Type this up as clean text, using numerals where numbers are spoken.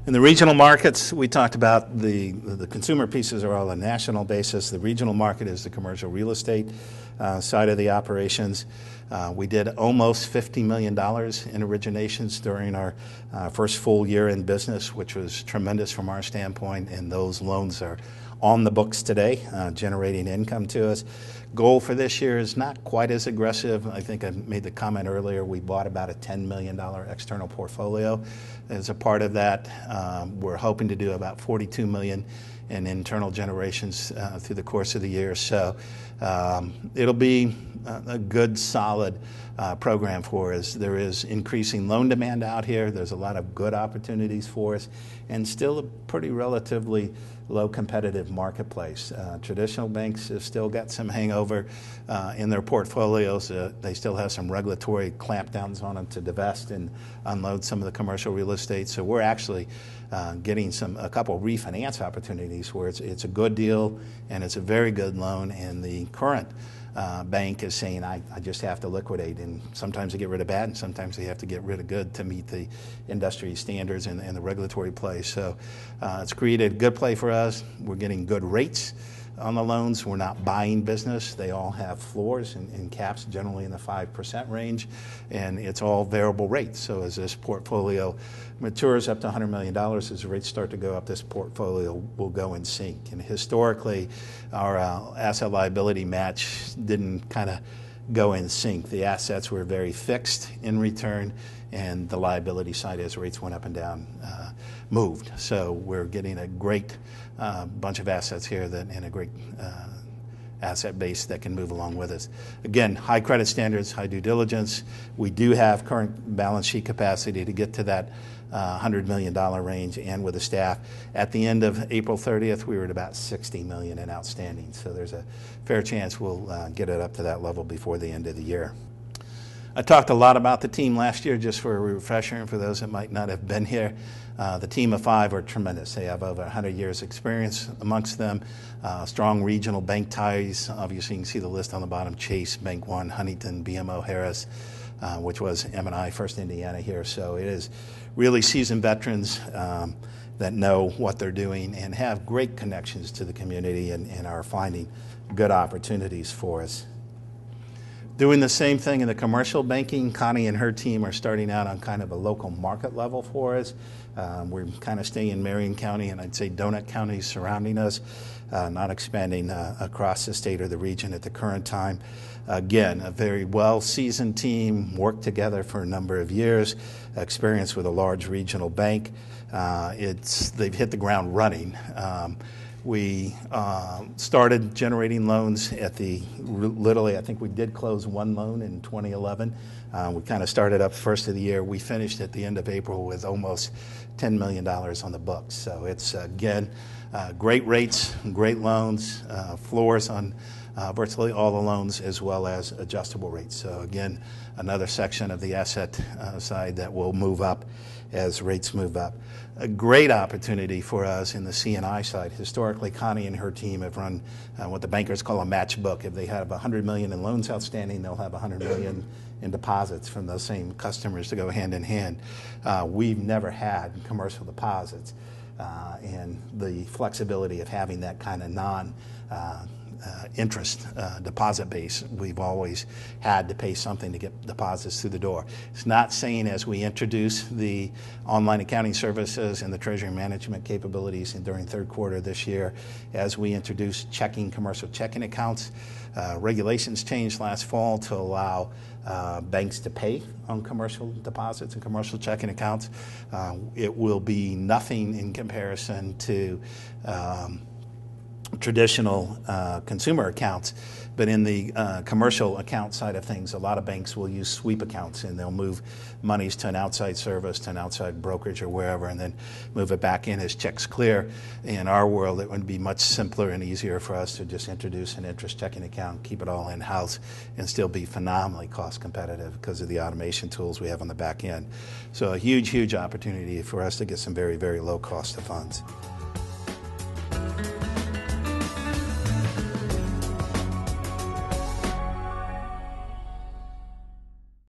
In the regional markets, we talked about the consumer pieces are all on a national basis. The regional market is the commercial real estate side of the operations. We did almost $50 million in originations during our first full year in business, which was tremendous from our standpoint, and those loans are on the books today, generating income to us. Goal for this year is not quite as aggressive. I think I made the comment earlier, we bought about a $10 million external portfolio. As a part of that, we're hoping to do about $42 million in internal generations through the course of the year. So it'll be a good, solid program for us. There is increasing loan demand out here. There's a lot of good opportunities for us, and still a pretty relatively low competitive marketplace. Traditional banks have still got some hangover in their portfolios. They still have some regulatory clampdowns on them to divest and unload some of the commercial real estate. So we're actually getting a couple refinance opportunities where it's a good deal and it's a very good loan, and the current bank is saying, I just have to liquidate, and sometimes they get rid of bad and sometimes they have to get rid of good to meet the industry standards and the regulatory play. So it's created a good play for us. We're getting good rates on the loans. We're not buying business. They all have floors and caps, generally in the 5% range, and it's all variable rates. So as this portfolio matures up to $100 million, as the rates start to go up, this portfolio will go in sync. And historically, our asset liability match didn't kind of go in sync. The assets were very fixed in return, and the liability side, as rates went up and down, moved. So we're getting a great bunch of assets here and a great asset base that can move along with us. Again, high credit standards, high due diligence. We do have current balance sheet capacity to get to that $100 million range, and with the staff. At the end of April 30th, we were at about $60 million in outstanding. So there's a fair chance we'll get it up to that level before the end of the year. I talked a lot about the team last year, just for a refresher, and for those that might not have been here. The team of 5 are tremendous. They have over 100 years experience amongst them. Strong regional bank ties. Obviously, you can see the list on the bottom: Chase, Bank One, Huntington, BMO Harris, which was M&I, First Indiana here. So it is really seasoned veterans that know what they're doing and have great connections to the community and are finding good opportunities for us. Doing the same thing in the commercial banking. Connie and her team are starting out on kind of a local market level for us. We're kind of staying in Marion County and I'd say donut counties surrounding us, not expanding across the state or the region at the current time. Again, a very well-seasoned team, worked together for a number of years, experience with a large regional bank. They've hit the ground running. We started generating loans literally, I think we did close one loan in 2011. We kind of started up first of the year. We finished at the end of April with almost $10 million on the books. So it's, again, great rates, great loans, floors on virtually all the loans, as well as adjustable rates. So again, another section of the asset side that will move up as rates move up. A great opportunity for us in the C&I side. Historically, Connie and her team have run what the bankers call a match book. If they have $100 million in loans outstanding, they'll have $100 million in deposits from those same customers to go hand in hand. We've never had commercial deposits, and the flexibility of having that kind of interest deposit base, we've always had to pay something to get deposits through the door. It's not saying as we introduce the online accounting services and the treasury management capabilities during third quarter this year, as we introduce commercial checking accounts, regulations changed last fall to allow banks to pay on commercial deposits and commercial checking accounts. It will be nothing in comparison to traditional consumer accounts, but in the commercial account side of things, a lot of banks will use sweep accounts, and they'll move monies to an outside service, to an outside brokerage or wherever, and then move it back in as checks clear. In our world, it would be much simpler and easier for us to just introduce an interest checking account, keep it all in-house, and still be phenomenally cost competitive because of the automation tools we have on the back end. So a huge, huge opportunity for us to get some very, very low cost of funds.